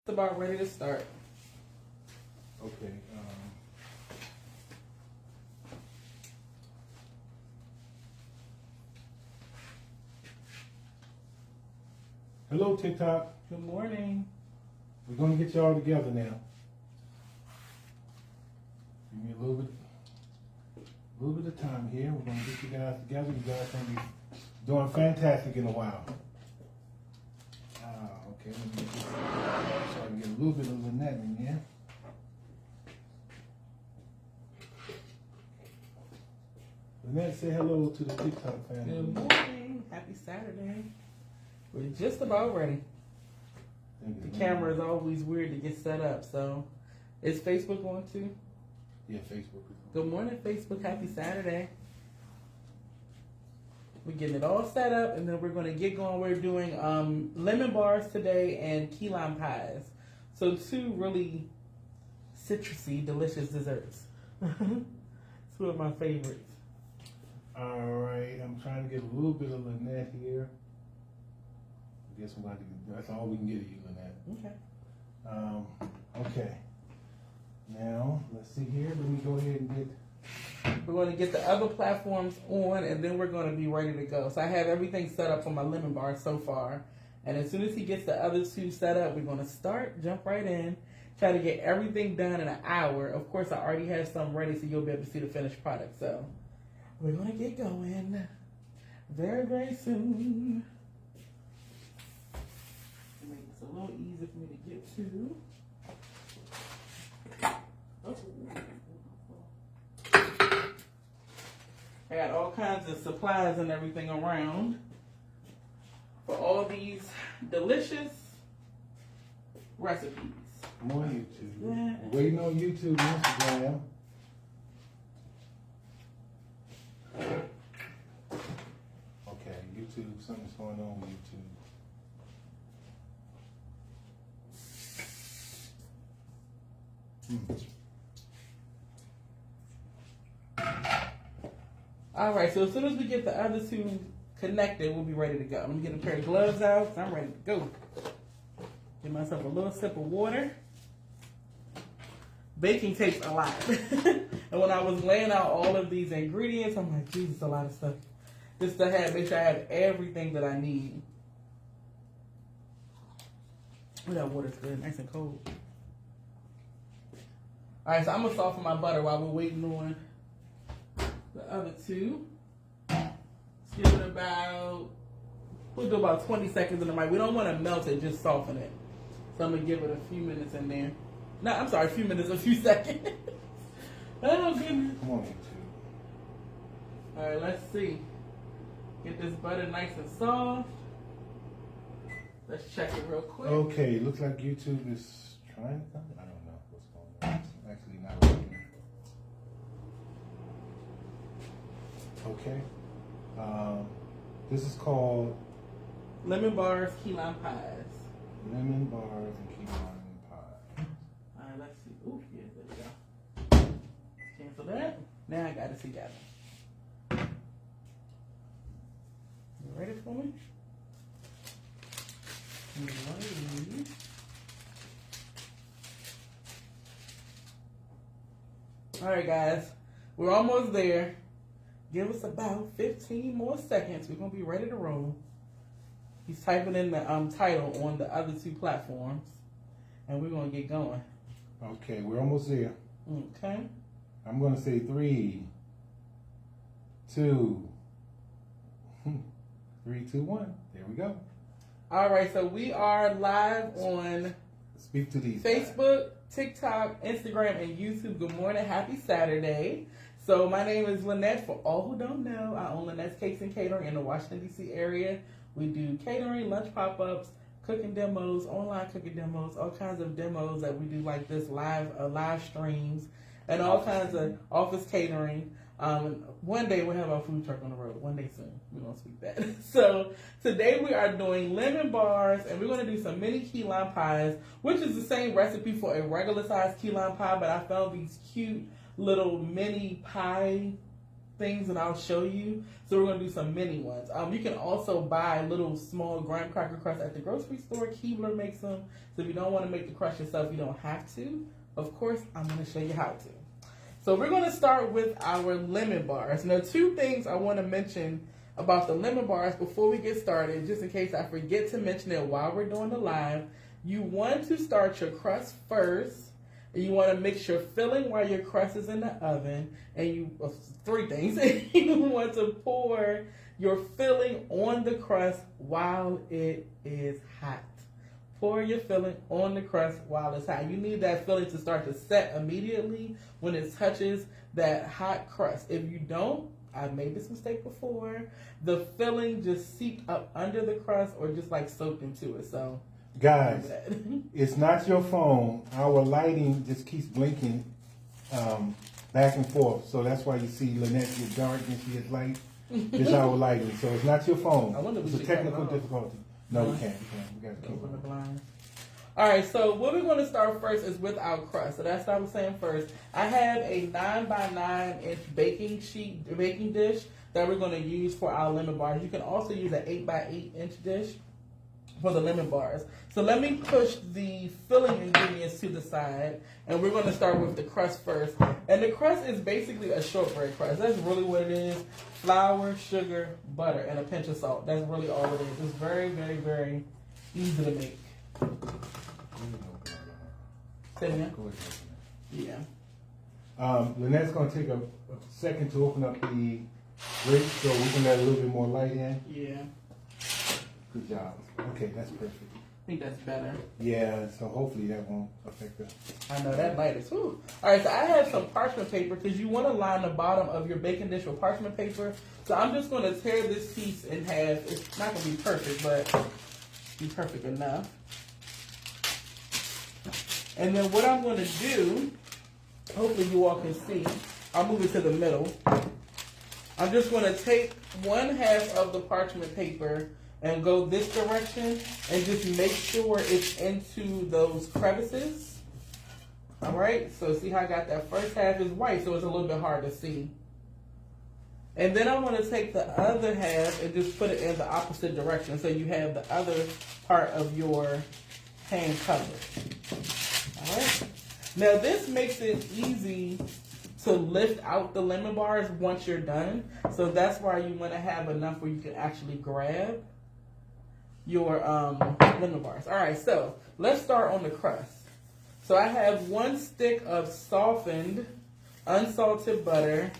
About ready to start. Okay. Hello, TikTok. Good morning. We're gonna get y'all together now. Give me a little bit of time here. We're gonna get you guys together. You guys gonna be doing fantastic in a while. Okay. Let me get this. So I can get a little bit of Lynette in here. Lynette, say hello to the TikTok family. Good morning. Happy Saturday. We're just about ready. The camera is always weird to get set up, so is Facebook on too? Yeah, Facebook is on. Good morning, Facebook. Happy Saturday. We're getting it all set up, and then we're going to get going. We're doing lemon bars today and key lime pies. So 2 really citrusy, delicious desserts. 2 of my favorites. All right, I'm trying to get a little bit of Lynette here. I guess that's all we can get of you, Lynette. Okay. Okay. Now, let's see here. Let me go ahead and get... We're going to get the other platforms on, and then we're going to be ready to go. So I have everything set up for my lemon bar so far. And as soon as he gets the other 2 set up, we're going to start, jump right in, try to get everything done in an hour. Of course, I already have some ready, so you'll be able to see the finished product. So we're going to get going very, very soon. Make this a little easier for me to get to. I got all kinds of supplies and everything around for all these delicious recipes. More YouTube. Yeah. Waiting on YouTube and Instagram. Okay, YouTube, something's going on with YouTube. All right, so as soon as we get the other 2 connected, we'll be ready to go. Let me get a pair of gloves out, so I'm ready to go. Give myself a little sip of water. Baking takes a lot. And when I was laying out all of these ingredients, I'm like, Jesus, a lot of stuff. Just to make sure I have everything that I need. Oh, that water's good, nice and cold. All right, so I'm gonna soften my butter while we're waiting on the other 2. Let's give it we'll do about 20 seconds in the mic. We don't want to melt it, just soften it. So I'm gonna give it a few minutes in there. No, I'm sorry, a few seconds. Oh goodness. Come on, YouTube. All right, let's see. Get this butter nice and soft. Let's check it real quick. Okay, looks like YouTube is trying something. I don't know what's going on. It's actually not working. Okay. This is called Lemon bars, key lime pies. lemon bars and key lime pie. All right, let's see. Ooh, yeah, there we go. Cancel that. Now I got it together. You ready for me? Alrighty. All right, guys, we're almost there. Give us about 15 more seconds. We're gonna be ready to roll. He's typing in the title on the other 2 platforms, and we're gonna get going. Okay, we're almost there. Okay. I'm going to say 3, 2, 3, 2, 1. There we go. All right, so we are live on Speak to these Facebook, TikTok, Instagram, and YouTube. Good morning, happy Saturday. So my name is Lynette. For all who don't know, I own Lynette's Cakes and Catering in the Washington, D.C. area. We do catering, lunch pop-ups, cooking demos, online cooking demos, all kinds of demos that we do like this, live streams, and all kinds of office catering. One day we'll have our food truck on the road. One day soon. We're going to speak that. So today we are doing lemon bars, and we're going to do some mini key lime pies, which is the same recipe for a regular size key lime pie, but I found these cute little mini pie things, and I'll show you. So we're going to do some mini ones. You can also buy little small graham cracker crusts at the grocery store. Keebler makes them. So if you don't want to make the crust yourself, you don't have to. Of course, I'm going to show you how to. So we're going to start with our lemon bars. Now, 2 things I want to mention about the lemon bars before we get started, just in case I forget to mention it while we're doing the live. You want to start your crust first. And you want to mix your filling while your crust is in the oven. And 3 things. You want to pour your filling on the crust while it is hot. Pour your filling on the crust while it's hot. You need that filling to start to set immediately when it touches that hot crust. If you don't, I've made this mistake before, the filling just seeped up under the crust or just like soaked into it. So guys, it's not your phone. Our lighting just keeps blinking back and forth. So that's why you see Lynette get dark and she gets light. It's our lighting. So it's not your phone. I wonder if it's a technical difficulty. No, we can't. We got to keep open the blinds. All right, so what we're going to start first is with our crust. So that's what I was saying first. I have a 9x9 inch baking dish that we're going to use for our lemon bars. You can also use an 8x8 inch dish for the lemon bars. So let me push the filling ingredients to the side, and we're going to start with the crust first. And the crust is basically a shortbread crust. That's really what it is. Flour, sugar, butter, and a pinch of salt. That's really all it is. It's very, very, very easy to make. Yeah. Lynette's going to take a second to open up the grate so we can let a little bit more light in. Yeah. Good job. Okay, that's perfect. I think that's better. Yeah, so hopefully that won't affect us. I know, that light is, whew. All right, so I have some parchment paper because you want to line the bottom of your baking dish with parchment paper. So I'm just going to tear this piece in half. It's not going to be perfect, but be perfect enough. And then what I'm going to do, hopefully you all can see, I'll move it to the middle. I'm just going to take 1/2 of the parchment paper and go this direction and just make sure it's into those crevices. All right, so see how I got that first half is white, so it's a little bit hard to see. And then I'm going to take the other half and just put it in the opposite direction so you have the other part of your pan covered. All right. Now this makes it easy to lift out the lemon bars once you're done. So that's why you want to have enough where you can actually grab your lemon bars. All right, so let's start on the crust. So I have 1 stick of softened, unsalted butter.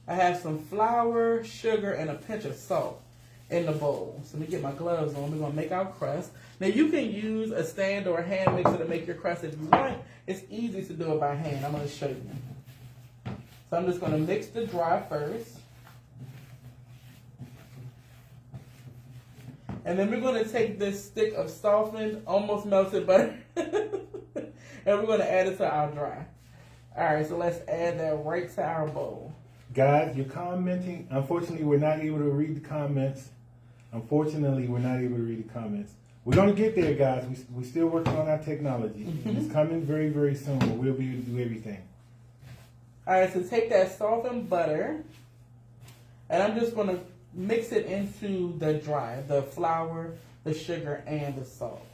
I have some flour, sugar, and a pinch of salt in the bowl. So let me get my gloves on. We're going to make our crust. Now you can use a stand or a hand mixer to make your crust if you want. It's easy to do it by hand. I'm going to show you. So I'm just going to mix the dry first. And then we're going to take this stick of softened, almost melted butter, and we're going to add it to our dry. All right, so let's add that right to our bowl. Guys, you're commenting. Unfortunately, we're not able to read the comments. We're going to get there, guys. We're still working on our technology. It's coming very, very soon. We'll be able to do everything. All right, so take that softened butter, and I'm just going to mix it into the dry, the flour, the sugar, and the salt.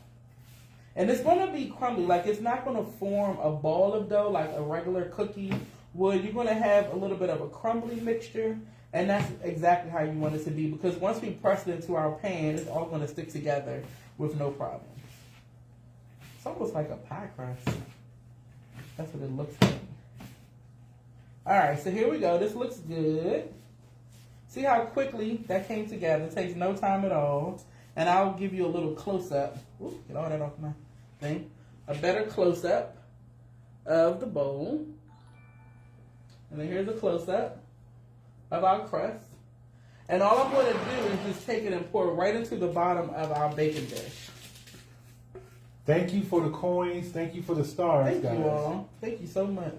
And it's going to be crumbly. Like, it's not going to form a ball of dough like a regular cookie would. You're going to have a little bit of a crumbly mixture, and that's exactly how you want it to be, because once we press it into our pan, it's all going to stick together with no problem. It's almost like a pie crust. That's what it looks like. All right, so here we go. This looks good. See how quickly that came together. It takes no time at all. And I'll give you a little close-up. Get all that off my thing. A better close-up of the bowl. And then here's a close-up of our crust. And all I'm going to do is just take it and pour it right into the bottom of our baking dish. Thank you for the coins. Thank you for the stars, guys. Thank you all. Thank you so much.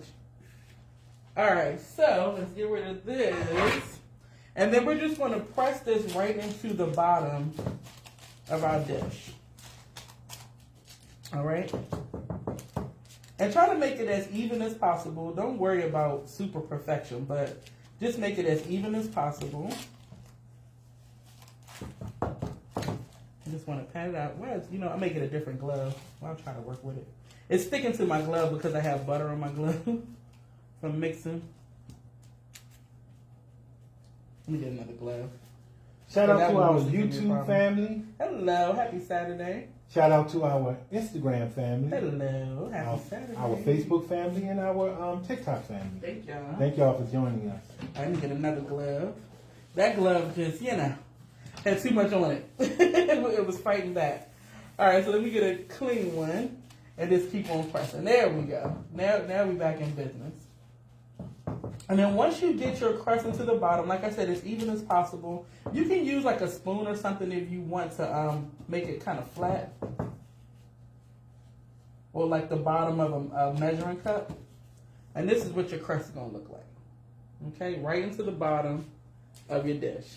All right, so let's get rid of this. And then we're just going to press this right into the bottom of our dish. All right? And try to make it as even as possible. Don't worry about super perfection, but Just make it as even as possible. I just want to pat it out. Well, you know, I make it a different glove. Well, I'll try to work with it. It's sticking to my glove because I have butter on my glove from mixing. Let me get another glove. Shout out to our YouTube family. Hello, happy Saturday. Shout out to our Instagram family. Hello, happy Saturday. Our Facebook family and our TikTok family. Thank y'all. Thank y'all for joining us. I need to get another glove. That glove just, you know, had too much on it. It was fighting back. All right, so let me get a clean one and just keep on pressing. There we go. Now we back in business. And then once you get your crust into the bottom, like I said, as even as possible. You can use like a spoon or something if you want to make it kind of flat. Or like the bottom of a measuring cup. And this is what your crust is going to look like. Okay, right into the bottom of your dish.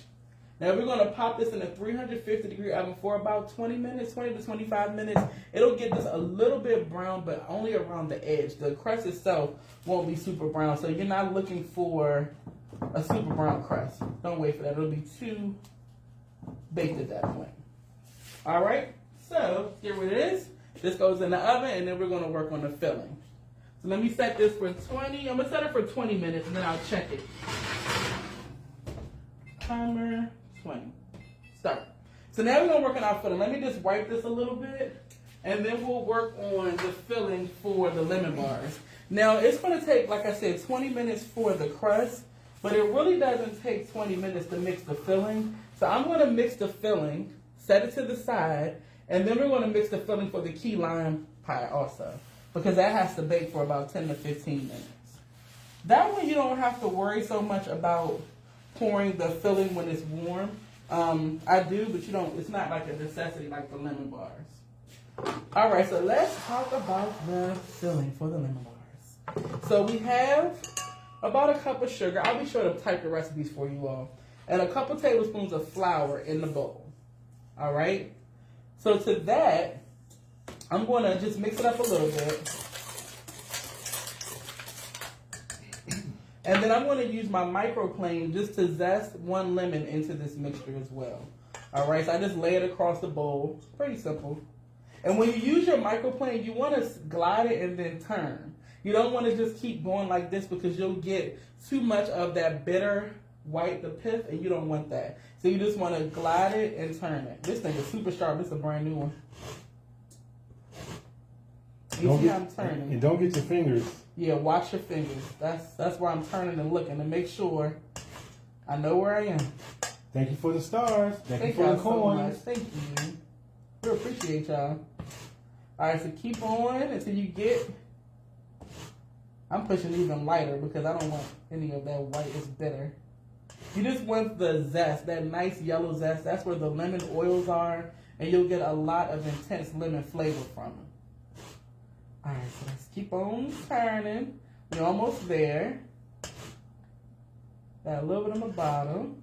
Now we're going to pop this in a 350 degree oven for about 20 minutes, 20 to 25 minutes. It'll get just a little bit brown, but only around the edge. The crust itself won't be super brown, so you're not looking for a super brown crust. Don't wait for that. It'll be too baked at that point. All right, so here it is. This goes in the oven, and then we're going to work on the filling. So let me set this for 20. I'm going to set it for 20 minutes, and then I'll check it. Timer. 20. Start. So now we're going to work on our filling. Let me just wipe this a little bit, and then we'll work on the filling for the lemon bars. Now, it's going to take, like I said, 20 minutes for the crust, but it really doesn't take 20 minutes to mix the filling. So I'm going to mix the filling, set it to the side, and then we're going to mix the filling for the key lime pie also, because that has to bake for about 10 to 15 minutes. That way you don't have to worry so much about pouring the filling when it's warm. I do, but you don't. It's not like a necessity like the lemon bars. All right, so let's talk about the filling for the lemon bars. So we have about a cup of sugar. I'll be sure to type the recipes for you all. And a couple tablespoons of flour in the bowl. All right. So to that, I'm going to just mix it up a little bit. And then I'm going to use my microplane just to zest one lemon into this mixture as well. All right, so I just lay it across the bowl. Pretty simple. And when you use your microplane, you want to glide it and then turn. You don't want to just keep going like this because you'll get too much of that bitter white, the pith, and you don't want that. So you just want to glide it and turn it. This thing is super sharp. This is a brand new one. You see how I'm turning? And don't get your fingers. Yeah, watch your fingers. That's where I'm turning and looking to make sure I know where I am. Thank you for the stars. Thank you for y'all the coins. so much. Thank you. We appreciate y'all. All right, so keep on until you get. I'm pushing even lighter because I don't want any of that white. It's bitter. You just want the zest, that nice yellow zest. That's where the lemon oils are, and you'll get a lot of intense lemon flavor from them. All right, so let's keep on turning. We're almost there. Got a little bit on the bottom.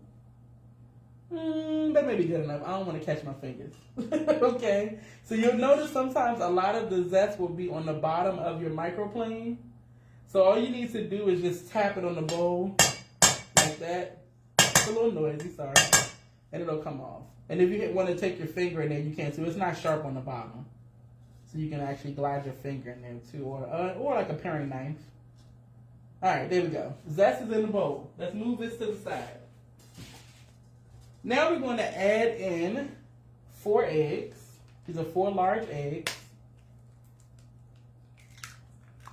That may be good enough. I don't want to catch my fingers. Okay, so you'll notice sometimes a lot of the zest will be on the bottom of your microplane. So all you need to do is just tap it on the bowl like that. It's a little noisy, sorry. And it'll come off. And if you want to take your finger in there, you can too. It's not sharp on the bottom. So you can actually glide your finger in there too, or like a paring knife. All right, there we go. Zest is in the bowl. Let's move this to the side. Now we're going to add in 4 eggs. These are 4 large eggs.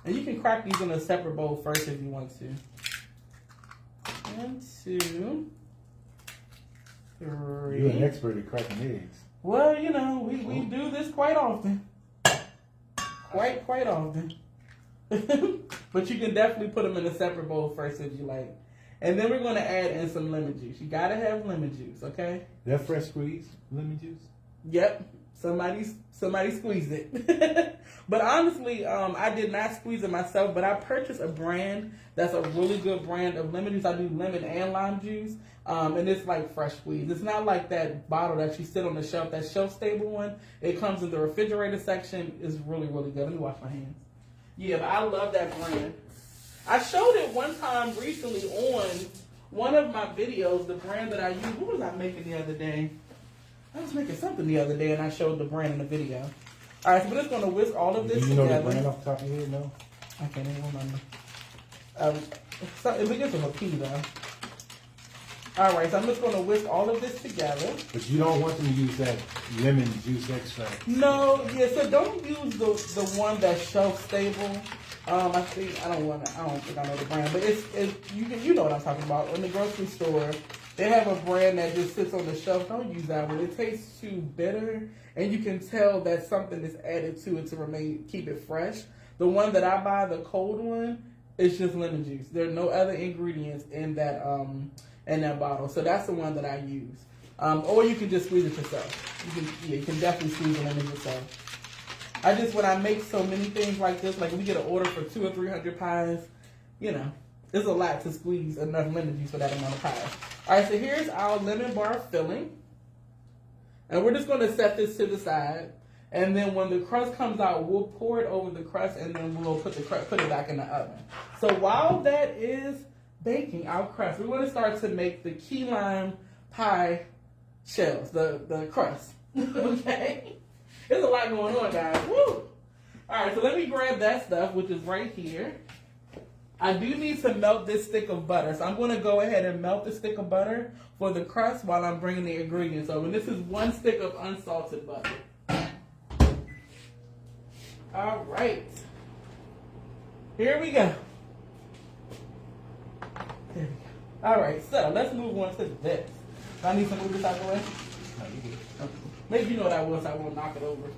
And you can crack these in a separate bowl first if you want to. 1, 2, 3. You're an expert at cracking eggs. Well, you know, we do this quite often. Quite often. But you can definitely put them in a separate bowl first if you like. And then we're going to add in some lemon juice. You got to have lemon juice, okay? That fresh squeezed lemon juice? Yep. Somebody squeezed it. But honestly, I did not squeeze it myself, but I purchased a brand that's a really good brand of lemon juice. I do lemon and lime juice. And it's like fresh squeeze. It's not like that bottle that you sit on the shelf, that shelf-stable one. It comes in the refrigerator section. It's really, really good. Let me wash my hands. Yeah, but I love that brand. I showed it one time recently one of my videos, the brand that I use, what was I making the other day? I was making something the other day and I showed the brand in the video. All right, so we're just going to whisk all of this Do you together. know the brand off the top of your head, no? I can't even remember. So it begins with a P though. All right, so I'm just going to whisk all of this together. But you don't want them to use that lemon juice extract. No, yeah, so don't use the one that's shelf stable. I don't think I know the brand, but you know what I'm talking about. In the grocery store, they have a brand that just sits on the shelf. Don't use that one. It tastes too bitter, and you can tell that something is added to it to keep it fresh. The one that I buy, the cold one, it's just lemon juice. There are no other ingredients in that bottle, so that's the one that I use. Or you can just squeeze it yourself. You can definitely squeeze the lemon yourself. When I make so many things like this, like we get an order for 200 or 300 pies, it's a lot to squeeze enough lemon juice for that amount of pies. All right, so here's our lemon bar filling. And we're just going to set this to the side. And then when the crust comes out, we'll pour it over the crust and then we'll put it back in the oven. So while that is baking our crust, we're going to start to make the key lime pie shells, the crust. Okay? There's a lot going on, guys. Woo! All right, so let me grab that stuff, which is right here. I do need to melt this stick of butter, so I'm going to go ahead and melt the stick of butter for the crust while I'm bringing the ingredients over. And this is 1 stick of unsalted butter. All right. Here we go. There we go. All right, so let's move on to this. Do I need to move this out the way? No, you good. Okay. Maybe you know what I was, so I won't knock it over.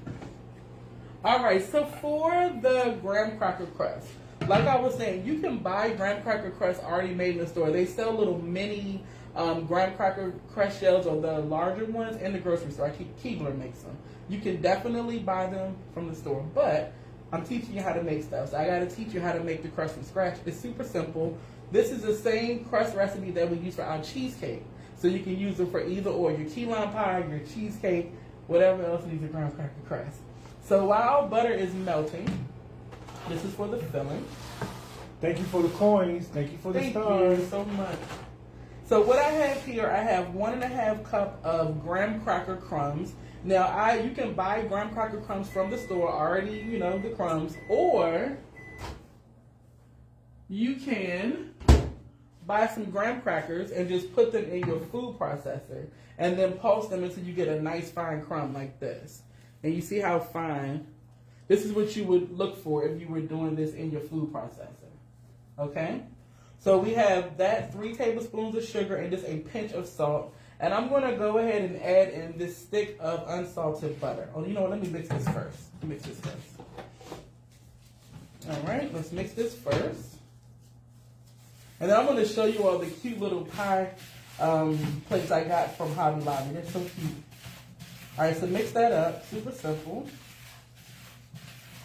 All right, so for the graham cracker crust, like I was saying, you can buy graham cracker crust already made in the store. They sell little mini graham cracker crust shells, or the larger ones, in the grocery store. Keebler makes them. You can definitely buy them from the store, but I'm teaching you how to make stuff. So I got to teach you how to make the crust from scratch. It's super simple. This is the same crust recipe that we use for our cheesecake. So you can use them for either or, your key lime pie, your cheesecake, whatever else needs a graham cracker crust. So while butter is melting, this is for the filling. Thank you for the coins. Thank you for the stars. Thank you so much. So what I have here, I have 1.5 cup of graham cracker crumbs. Now you can buy graham cracker crumbs from the store already, the crumbs, or you can buy some graham crackers and just put them in your food processor and then pulse them until you get a nice fine crumb like this. And you see how fine? This is what you would look for if you were doing this in your food processor. Okay? So we have that 3 tablespoons of sugar and just a pinch of salt. And I'm going to go ahead and add in this stick of unsalted butter. Oh, you know what? Let me mix this first. All right, let's mix this first. And then I'm going to show you all the cute little pie plates I got from Hobby Lobby. They're so cute. All right, so mix that up. Super simple.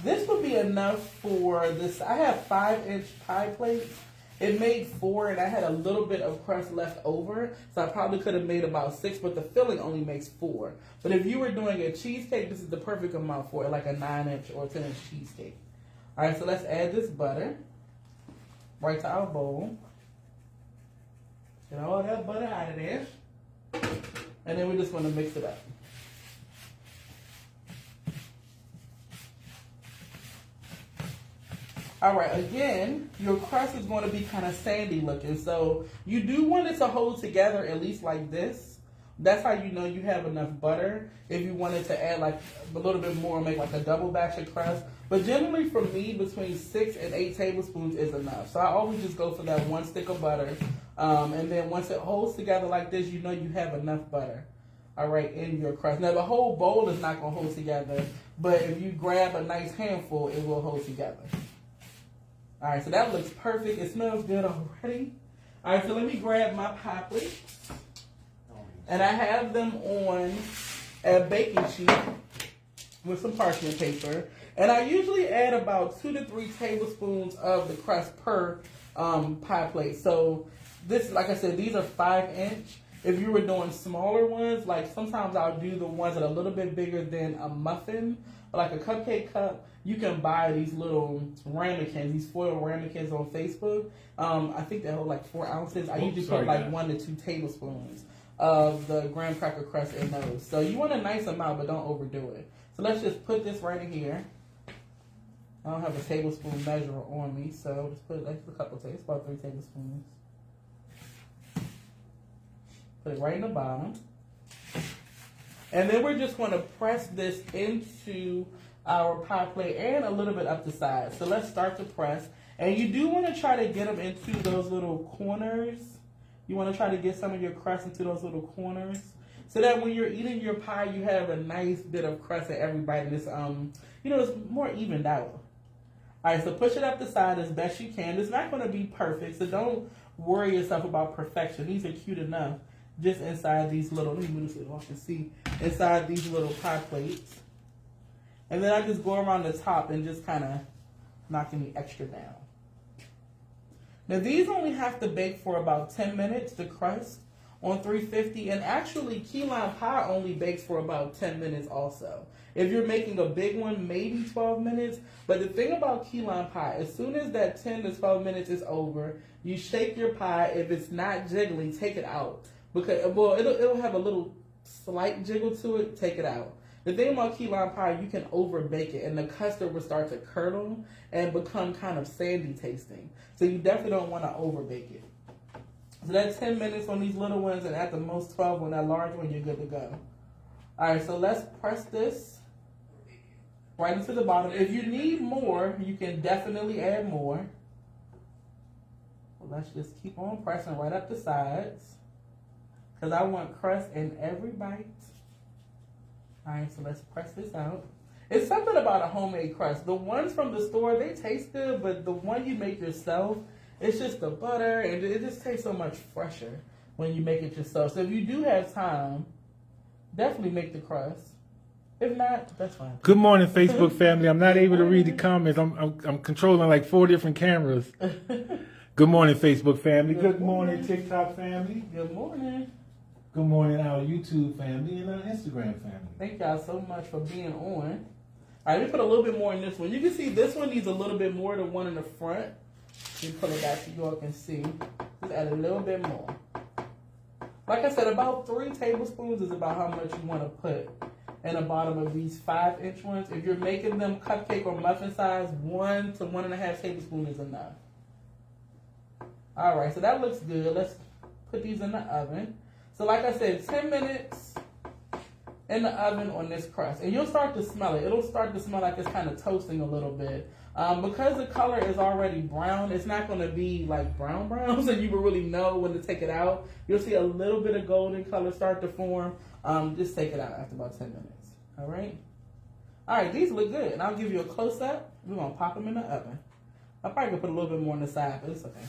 This would be enough for this. I have 5-inch pie plates. It made 4, and I had a little bit of crust left over, so I probably could have made about 6, but the filling only makes 4. But if you were doing a cheesecake, this is the perfect amount for it, like a 9-inch or 10-inch cheesecake. All right, so let's add this butter right to our bowl. Get all that butter out of there. And then we're just going to mix it up. All right, again, your crust is going to be kind of sandy looking, so you do want it to hold together at least like this. That's how you know you have enough butter. If you wanted to add like a little bit more, make like a double batch of crust. But generally for me, between 6 and 8 tablespoons is enough. So I always just go for that 1 stick of butter. And then once it holds together like this, you know you have enough butter, all right, in your crust. Now the whole bowl is not going to hold together, but if you grab a nice handful, it will hold together. All right, so that looks perfect. It smells good already. All right, so let me grab my pie plates. And I have them on a baking sheet with some parchment paper. And I usually add about 2 to 3 tablespoons of the crust per pie plate. So this, like I said, these are 5-inch. If you were doing smaller ones, like sometimes I'll do the ones that are a little bit bigger than a muffin. like a cupcake cup, you can buy these little ramekins, these foil ramekins on Facebook. I think they hold like 4 ounces. I usually put like 1 to 2 tablespoons of the graham cracker crust in those. So you want a nice amount, but don't overdo it. So let's just put this right in here. I don't have a tablespoon measure on me, so just put like a couple tablespoons, about 3 tablespoons. Put it right in the bottom. And then we're just going to press this into our pie plate and a little bit up the side. So let's start to press. And you do want to try to get them into those little corners. You want to try to get some of your crust into those little corners, so that when you're eating your pie, you have a nice bit of crust at every bite, and it's it's more evened out. All right, so push it up the side as best you can. It's not going to be perfect, so don't worry yourself about perfection. These are cute enough, just inside these little. Let me move this so you can see inside these little pie plates. And then I just go around the top and just kind of knock any extra down. Now these only have to bake for about 10 minutes, the crust, on 350. And actually, key lime pie only bakes for about 10 minutes also. If you're making a big one, maybe 12 minutes. But the thing about key lime pie, as soon as that 10 to 12 minutes is over, you shake your pie. If it's not jiggling, take it out. Because, well, it'll have a little slight jiggle to it, take it out. The thing about key lime pie, you can over bake it, and the custard will start to curdle and become kind of sandy tasting. So you definitely don't want to over bake it. So that's 10 minutes on these little ones, and at the most 12 on that large one, you're good to go. All right, so let's press this right into the bottom. If you need more, you can definitely add more. Well, let's just keep on pressing right up the sides, because I want crust in every bite. All right, so let's press this out. It's something about a homemade crust. The ones from the store, they taste good, but the one you make yourself, it's just the butter, and it just tastes so much fresher when you make it yourself. So if you do have time, definitely make the crust. If not, that's fine. Good morning, Facebook family. I'm not able to read the comments. I'm controlling like 4 different cameras. Good morning, Facebook family. Good morning, TikTok family. Good morning. Good morning, our YouTube family and our Instagram family. Thank y'all so much for being on. All right, let me put a little bit more in this one. You can see this one needs a little bit more than one in the front. Let me pull it back so you all can see. Just add a little bit more. Like I said, about 3 tablespoons is about how much you want to put in the bottom of these 5-inch ones. If you're making them cupcake or muffin size, 1 to 1.5 tablespoons is enough. All right, so that looks good. Let's put these in the oven. So like I said, 10 minutes in the oven on this crust. And you'll start to smell it. It'll start to smell like it's kind of toasting a little bit. Because the color is already brown, it's not going to be like brown, so you will really know when to take it out. You'll see a little bit of golden color start to form. Just take it out after about 10 minutes. All right? All right, these look good. And I'll give you a close-up. We're going to pop them in the oven. I'm probably going to put a little bit more on the side, but it's okay.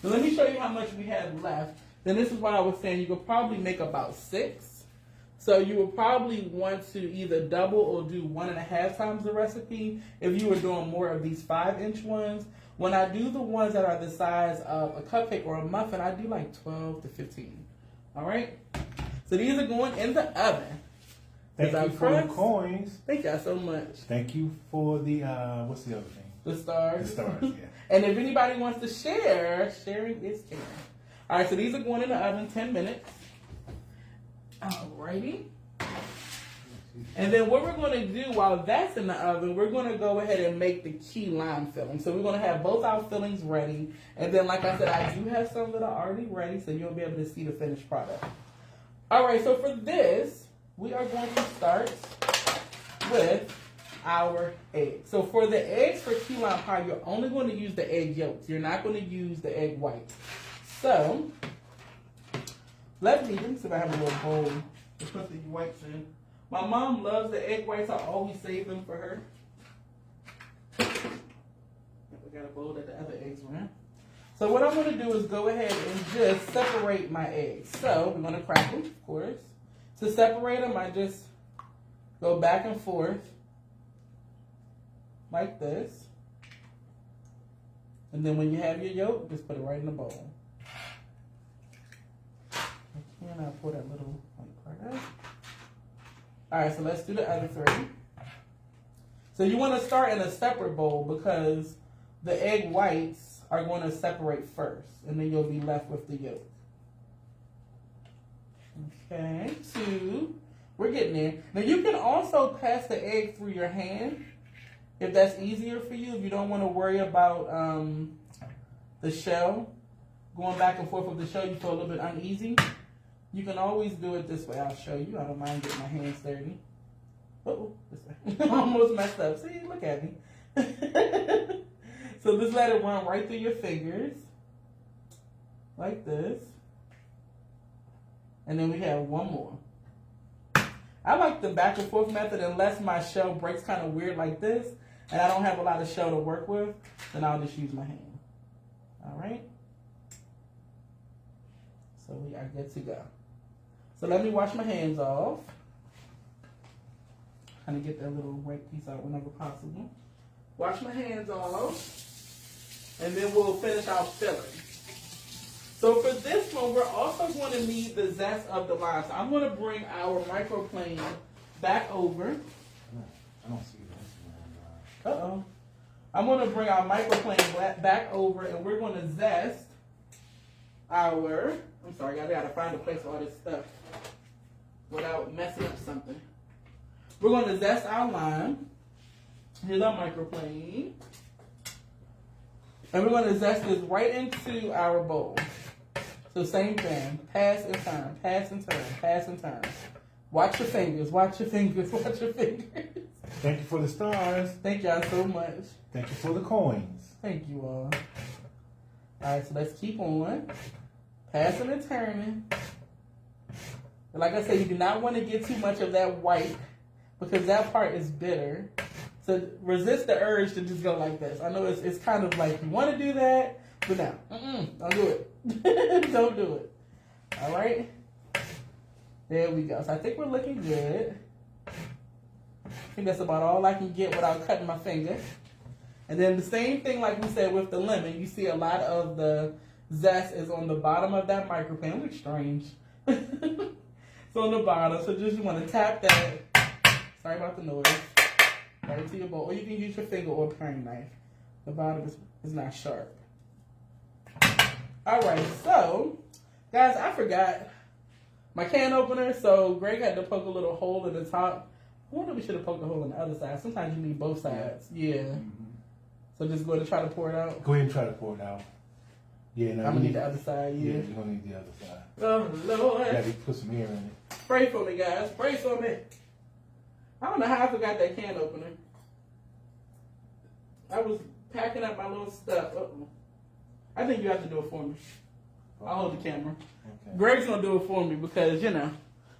So let me show you how much we have left. Then this is what I was saying. You could probably make about 6. So you would probably want to either double or do 1.5 times the recipe if you were doing more of these 5-inch ones. When I do the ones that are the size of a cupcake or a muffin, I do like 12 to 15. All right? So these are going in the oven. Thank you for the coins. Thank y'all so much. Thaning you for the, what's the other thing? The stars. The stars, yeah. And if anybody wants to share, sharing is caring. All right, so these are going in the oven 10 minutes. Alrighty. And then what we're going to do while that's in the oven, we're going to go ahead and make the key lime filling. So we're going to have both our fillings ready. And then, like I said, I do have some that are already ready, so you'll be able to see the finished product. All right, so for this, we are going to start with our eggs. So for the eggs for key lime pie, you're only going to use the egg yolks. You're not going to use the egg whites. So let me see if I have a little bowl to put the whites in. My mom loves the egg whites. I always save them for her. We got a bowl that the other eggs were in. So what I'm going to do is go ahead and just separate my eggs. So we're going to crack them, of course. To separate them, I just go back and forth like this. And then when you have your yolk, just put it right in the bowl. And I'll pour that little part out. All right, so let's do the other 3. So you want to start in a separate bowl because the egg whites are going to separate first, and then you'll be left with the yolk. Okay, 2. We're getting there. Now you can also pass the egg through your hand if that's easier for you. If you don't want to worry about the shell going back and forth with the shell, you feel a little bit uneasy. You can always do it this way. I'll show you. I don't mind getting my hands dirty. Oh, this way. Almost messed up. See, look at me. So just let it run right through your fingers, like this. And then we have one more. I like the back and forth method unless my shell breaks kind of weird like this and I don't have a lot of shell to work with, then I'll just use my hand. All right? So we are good to go. So let me wash my hands off. Kind of get that little white piece out whenever possible. Wash my hands off. And then we'll finish our filling. So for this one, we're also going to need the zest of the lime. So I'm going to bring our microplane back over. I don't see this. Uh-oh. I'm going to bring our microplane back over, and we're going to zest our... I'm sorry, I got to find a place for all this stuff without messing up something. We're going to zest our lime. Here's our microplane. And we're going to zest this right into our bowl. So same thing. Pass and turn. Pass and turn. Pass and turn. Watch your fingers. Watch your fingers. Watch your fingers. Thank you for the stars. Thank y'all so much. Thank you for the coins. Thank you all. Alright, so let's keep on. Passing and turning. And like I said, you do not want to get too much of that white because that part is bitter. So resist the urge to just go like this. I know it's kind of like you want to do that, but no, don't do it. Don't do it. All right. There we go. So I think we're looking good. I think that's about all I can get without cutting my finger. And then the same thing like we said with the lemon. You see a lot of the zest is on the bottom of that microplane. It looks strange. It's on the bottom. So just you want to tap that. Sorry about the noise. Right into your bowl. Or you can use your finger or a paring knife. The bottom is not sharp. Alright, so, guys, I forgot my can opener, so Greg had to poke a little hole in the top. I wonder if we should have poked a hole on the other side. Sometimes you need both sides. Yeah. Mm-hmm. So just go ahead and try to pour it out. Go ahead and try to pour it out. Yeah, no, I'm going to need the other side, yeah. Yeah, you're going to need the other side. Oh, Lord. You got to put some air in it. Pray for me, guys. Pray for me. I don't know how I forgot that can opener. I was packing up my little stuff. Uh-oh. I think you have to do it for me. I'll hold the camera. Okay. Greg's going to do it for me because, you know,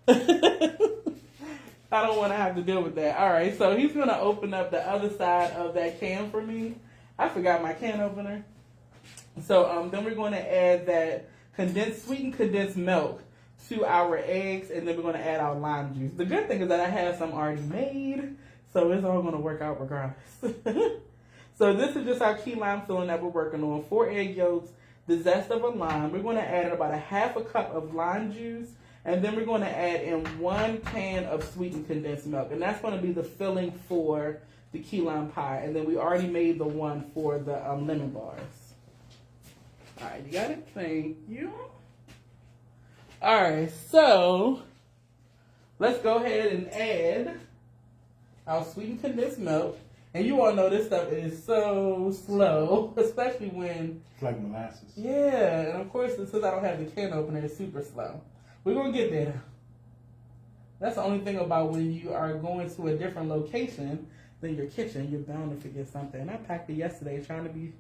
I don't want to have to deal with that. All right, so he's going to open up the other side of that can for me. I forgot my can opener. So then we're going to add that sweetened condensed milk to our eggs, and then we're going to add our lime juice. The good thing is that I have some already made, so it's all going to work out regardless. So this is just our key lime filling that we're working on. 4 egg yolks, the zest of a lime. We're going to add about a half a cup of lime juice, and then we're going to add in 1 can of sweetened condensed milk. And that's going to be the filling for the key lime pie. And then we already made the one for the lemon bars. All right, you got it? Thank you. All right, so let's go ahead and add our sweetened condensed milk. And you all know this stuff is so slow, especially when... It's like molasses. Yeah, and of course, since I don't have the can opener, it's super slow. We're going to get there. That's the only thing about when you are going to a different location than your kitchen. You're bound to forget something. And I packed it yesterday trying to be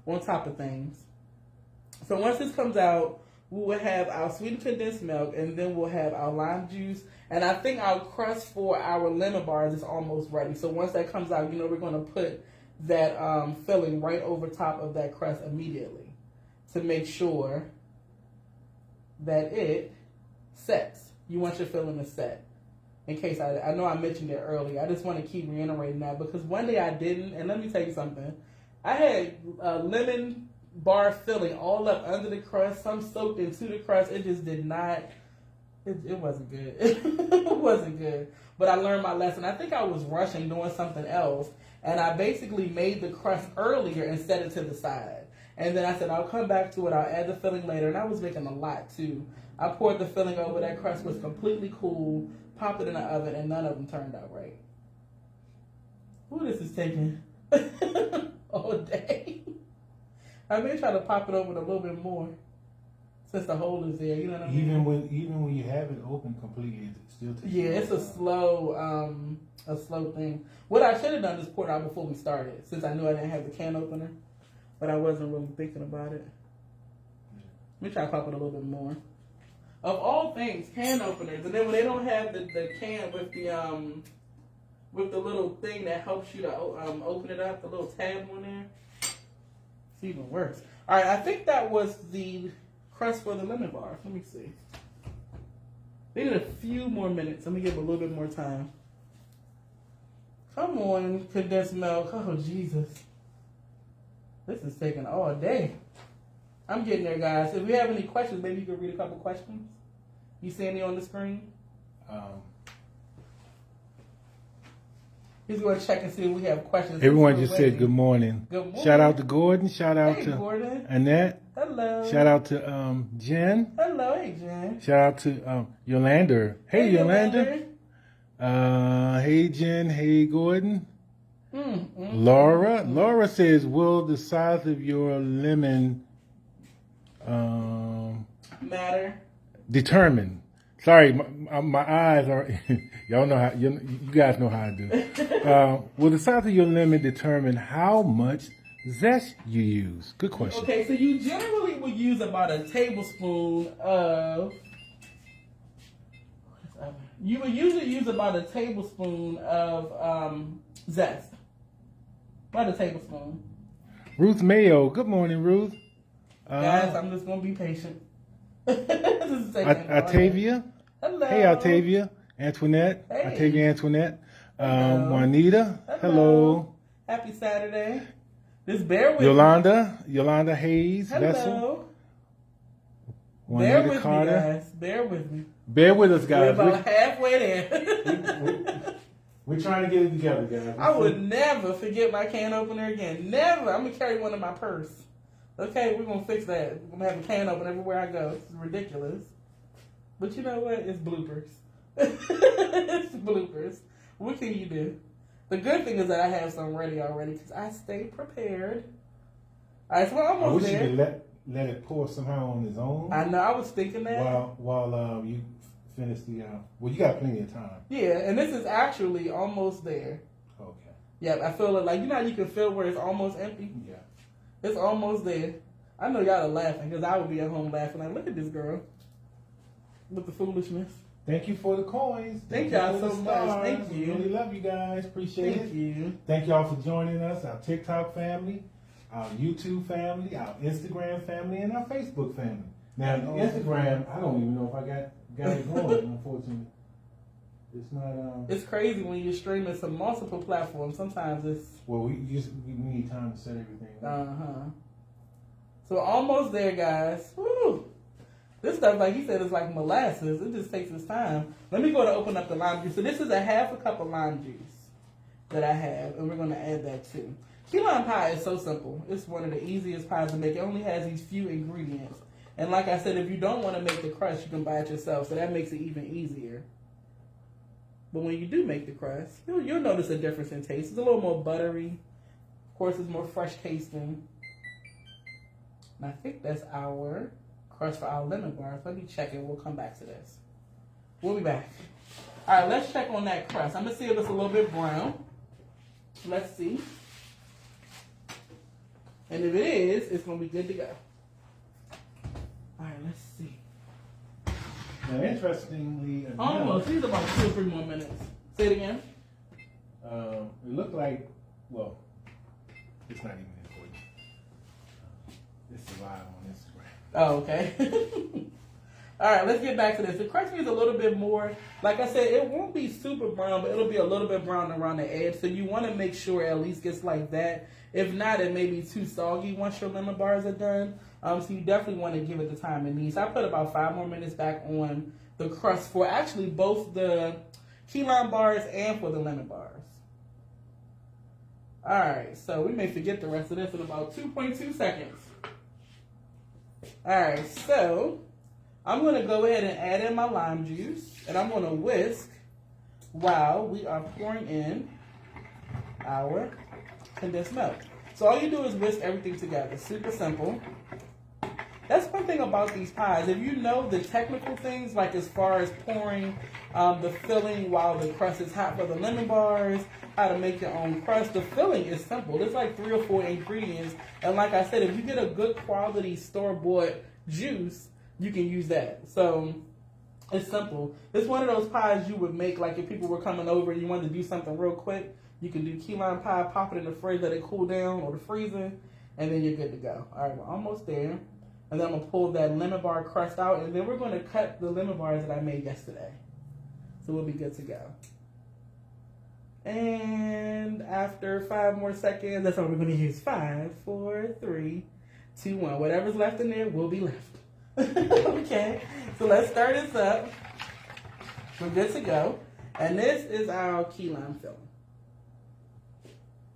on top of things. So once this comes out, we will have our sweetened condensed milk, and then we'll have our lime juice. And I think our crust for our lemon bars is almost ready. So once that comes out, you know, we're going to put that filling right over top of that crust immediately to make sure that it sets. You want your filling to set. In case I know I mentioned it earlier. I just want to keep reiterating that because one day I didn't. And let me tell you something. I had lemon bar filling all up under the crust. Some soaked into the crust. It just did not It wasn't good. It wasn't good. But I learned my lesson. I think I was rushing doing something else, and I basically made the crust earlier and set it to the side. And then I said, I'll come back to it. I'll add the filling later. And I was making a lot, too. I poured the filling over. That crust was completely cool. Popped it in the oven, and none of them turned out right. Ooh, this is taking all day. I may try to pop it over a little bit more since the hole is there. You know what I mean? Even when you have it open completely, it still takes. Yeah, it's a slow thing. What I should have done is pour it out before we started, since I knew I didn't have the can opener, but I wasn't really thinking about it. Let me try to pop it a little bit more. Of all things, can openers, and then when they don't have the can with the little thing that helps you to open it up, the little tab on there, it's even worse. All right, I think that was the crust for the lemon bars. Let me see. They need a few more minutes. Let me give it a little bit more time. Come on, condensed milk. Oh, Jesus. This is taking all day. I'm getting there, guys. If we have any questions, maybe you can read a couple questions. You see any on the screen? He's going to check and see if we have questions. Everyone just said good morning. Good morning. Shout out to Gordon. Shout out to Gordon. Annette. Hello. Shout out to Jen. Hello. Hey, Jen. Shout out to Yolanda. Hey, Yolanda. Hey, Jen. Hey, Gordon. Laura says, will the size of your lemon matter? Determine. Sorry, my eyes are. Y'all know how. You guys know how I do. Will the size of your lemon determine how much zest you use? Good question. Okay, so you generally would use about a tablespoon of. You would usually use about a tablespoon of zest. About a tablespoon. Ruth Mayo. Good morning, Ruth. Guys, I'm just gonna be patient. Octavia. Hello. Hey, Octavia. Antoinette. Hey. Octavia Antoinette. Hello. Juanita. Hello. Happy Saturday. Just bear with Yolanda Hayes. Hello. Vessel. Bear Juanita with Carter. me, guys. Bear with me. Bear with us, guys. We're about halfway there. We're trying to get it together, guys. I would never forget my can opener again. Never. I'm going to carry one in my purse. Okay, we're going to fix that. We're going to have a can opener everywhere I go. It's ridiculous. But you know what? It's bloopers. It's bloopers. What can you do? The good thing is that I have some ready already because I stay prepared. All right, so we're almost there. I wish you could let it pour somehow on its own. I know. I was thinking that. While you finish the... well, you got plenty of time. Yeah, and this is actually almost there. Okay. Yeah, I feel it like, you know how you can feel where it's almost empty? Yeah. It's almost there. I know y'all are laughing because I would be at home laughing like, look at this girl with the foolishness. Thank you for the coins. Thank y'all so much. Thank you. Really love you guys. Appreciate it. Thank you. Thank y'all for joining us, our TikTok family, our YouTube family, our Instagram family, and our Facebook family. Now, Instagram, I don't even know if I got it going, unfortunately. It's not... It's crazy when you're streaming to multiple platforms. Sometimes it's... Well, we need time to set everything up. Uh-huh. So almost there, guys. Woo! This stuff, like he said, is like molasses. It just takes its time. Let me go to open up the lime juice. So this is a half a cup of lime juice that I have, and we're going to add that too. Key lime pie is so simple. It's one of the easiest pies to make. It only has these few ingredients. And like I said, if you don't want to make the crust, you can buy it yourself. So that makes it even easier. But when you do make the crust, you'll notice a difference in taste. It's a little more buttery. Of course, it's more fresh tasting. And I think that's our crust for our lemon bars. Let me check it. We'll come back to this. We'll be back. All right, let's check on that crust. I'm going to see if it's a little bit brown. Let's see. And if it is, it's going to be good to go. All right, let's see. Now, interestingly enough... Almost. These are about 2 or 3 more minutes. Say it again. It looked like... Well, it's not even important. It's live on Instagram. Oh, okay. All right, let's get back to this. The crust needs a little bit more. Like I said, it won't be super brown, but it'll be a little bit brown around the edge. So you want to make sure it at least gets like that. If not, it may be too soggy once your lemon bars are done. So you definitely want to give it the time it needs. I put about 5 more minutes back on the crust for actually both the key lime bars and for the lemon bars. Alright, so we may forget the rest of this in about 2.2 seconds. Alright, so I'm going to go ahead and add in my lime juice, and I'm going to whisk while we are pouring in our condensed milk. So all you do is whisk everything together. Super simple. That's one thing about these pies. If you know the technical things, like as far as pouring the filling while the crust is hot for the lemon bars, how to make your own crust, the filling is simple. There's like 3 or 4 ingredients. And like I said, if you get a good quality store-bought juice, you can use that. So it's simple. It's one of those pies you would make like if people were coming over and you wanted to do something real quick. You can do key lime pie, pop it in the fridge, let it cool down, or the freezer, and then you're good to go. All right, we're almost there. And then I'm going to pull that lemon bar crust out, and then we're going to cut the lemon bars that I made yesterday. So we'll be good to go. And after 5 more seconds, that's what we're going to use. 5, 4, 3, 2, 1. Whatever's left in there will be left. Okay, so let's start this up. We're good to go. And this is our key lime filling.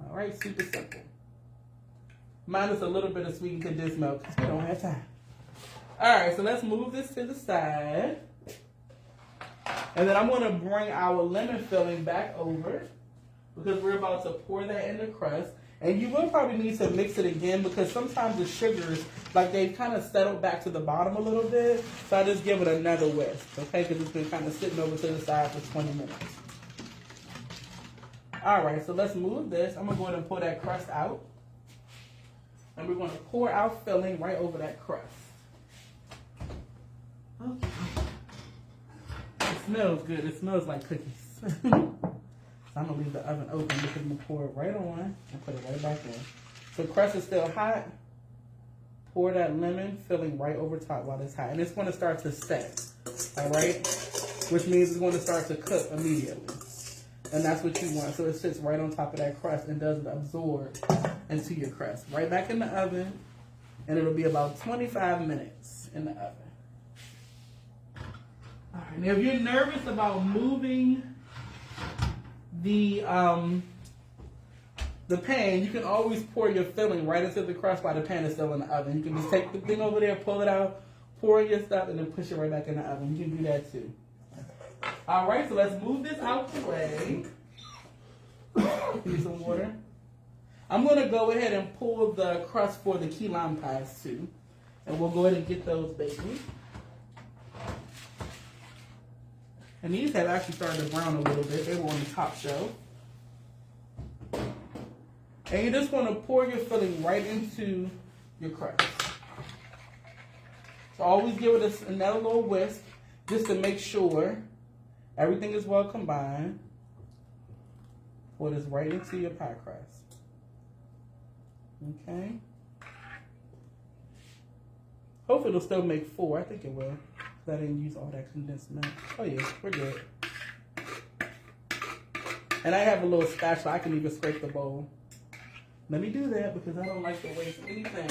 All right, super simple. Minus a little bit of sweetened condensed milk because we don't have time. All right, so let's move this to the side. And then I'm going to bring our lemon filling back over because we're about to pour that in the crust. And you will probably need to mix it again because sometimes the sugars, like they've kind of settled back to the bottom a little bit. So I just give it another whisk, okay? Because it's been kind of sitting over to the side for 20 minutes. All right, so let's move this. I'm going to go ahead and pull that crust out. And we're going to pour our filling right over that crust. Okay. It smells good. It smells like cookies. So I'm going to leave the oven open because I'm going to pour it right on and put it right back in. So the crust is still hot. Pour that lemon filling right over top while it's hot. And it's going to start to set, all right? Which means it's going to start to cook immediately. And that's what you want. So it sits right on top of that crust and doesn't absorb into your crust. Right back in the oven. And it'll be about 25 minutes in the oven. All right. Now if you're nervous about moving the pan, you can always pour your filling right into the crust while the pan is still in the oven. You can just take the thing over there, pull it out, pour your stuff, and then push it right back in the oven. You can do that too. All right, so let's move this out the way. Need some water. I'm going to go ahead and pull the crust for the key lime pies too. And we'll go ahead and get those baking. And these have actually started to brown a little bit. They were on the top shelf. And you're just going to pour your filling right into your crust. So always give it another little whisk just to make sure everything is well combined. Pour this right into your pie crust. Okay. Hopefully it'll still make 4. I think it will. Because I didn't use all that condensed milk. Oh yeah, we're good. And I have a little spatula. I can even scrape the bowl. Let me do that because I don't like to waste anything.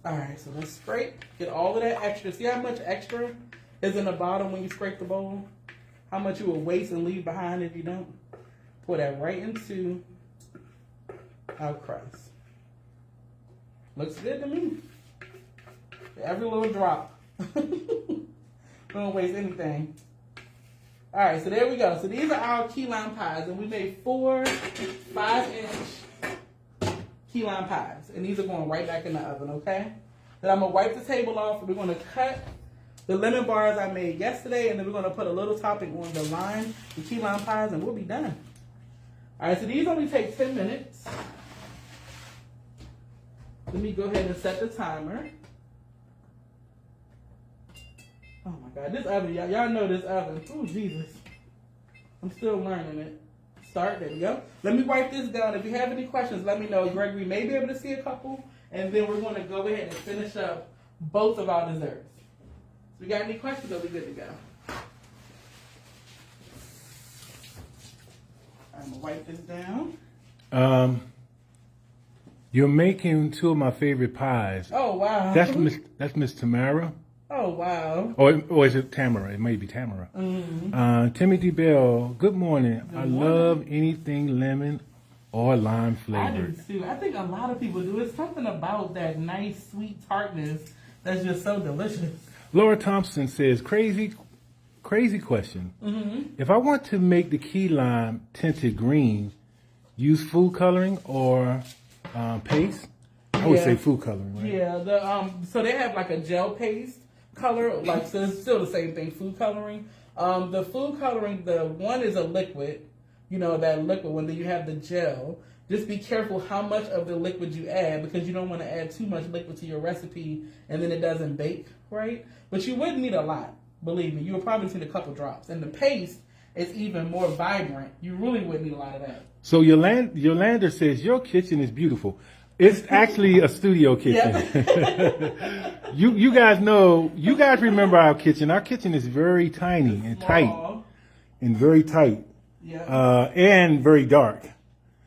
Alright, so let's scrape. Get all of that extra. See how much extra is in the bottom when you scrape the bowl? How much you will waste and leave behind if you don't? Pour that right into our crust. Looks good to me. Every little drop. Don't waste anything. Alright, so there we go. So these are our key lime pies. And we made 4 5-inch key lime pies. And these are going right back in the oven, okay? Then I'm going to wipe the table off. And we're going to cut the lemon bars I made yesterday. And then we're going to put a little topping on the key lime pies. And we'll be done. Alright, so these only take 10 minutes. Let me go ahead and set the timer. Oh my God, this oven, y'all know this oven. Oh, Jesus. I'm still learning it. Start, there we go. Let me write this down. If you have any questions, let me know. Gregory may be able to see a couple. And then we're going to go ahead and finish up both of our desserts. So we got any questions, or we good to go? I'm going to write this down. You're making 2 of my favorite pies. Oh, wow. That's Miss Tamara. Oh, wow. Or is it Tamara? It may be Tamara. Timothy Bell, good morning. I love anything lemon or lime I do flavored. too. I think a lot of people do. It's something about that nice, sweet tartness that's just so delicious. Laura Thompson says, crazy question. If I want to make the key lime tinted green, use food coloring or paste? I would say food coloring, right? Yeah, so they have like a gel paste color, like so it's still the same thing, food coloring. The food coloring, the one is a liquid, that liquid one. Then you have the gel. Just be careful how much of the liquid you add because you don't want to add too much liquid to your recipe and then it doesn't bake, right? But you wouldn't need a lot, believe me. You would probably need a couple drops. And the paste is even more vibrant. You really wouldn't need a lot of that. So Yolanda says, your kitchen is beautiful. It's actually a studio kitchen. Yep. You guys remember our kitchen. Our kitchen is very tiny and tight and very tight. Yeah. And very dark.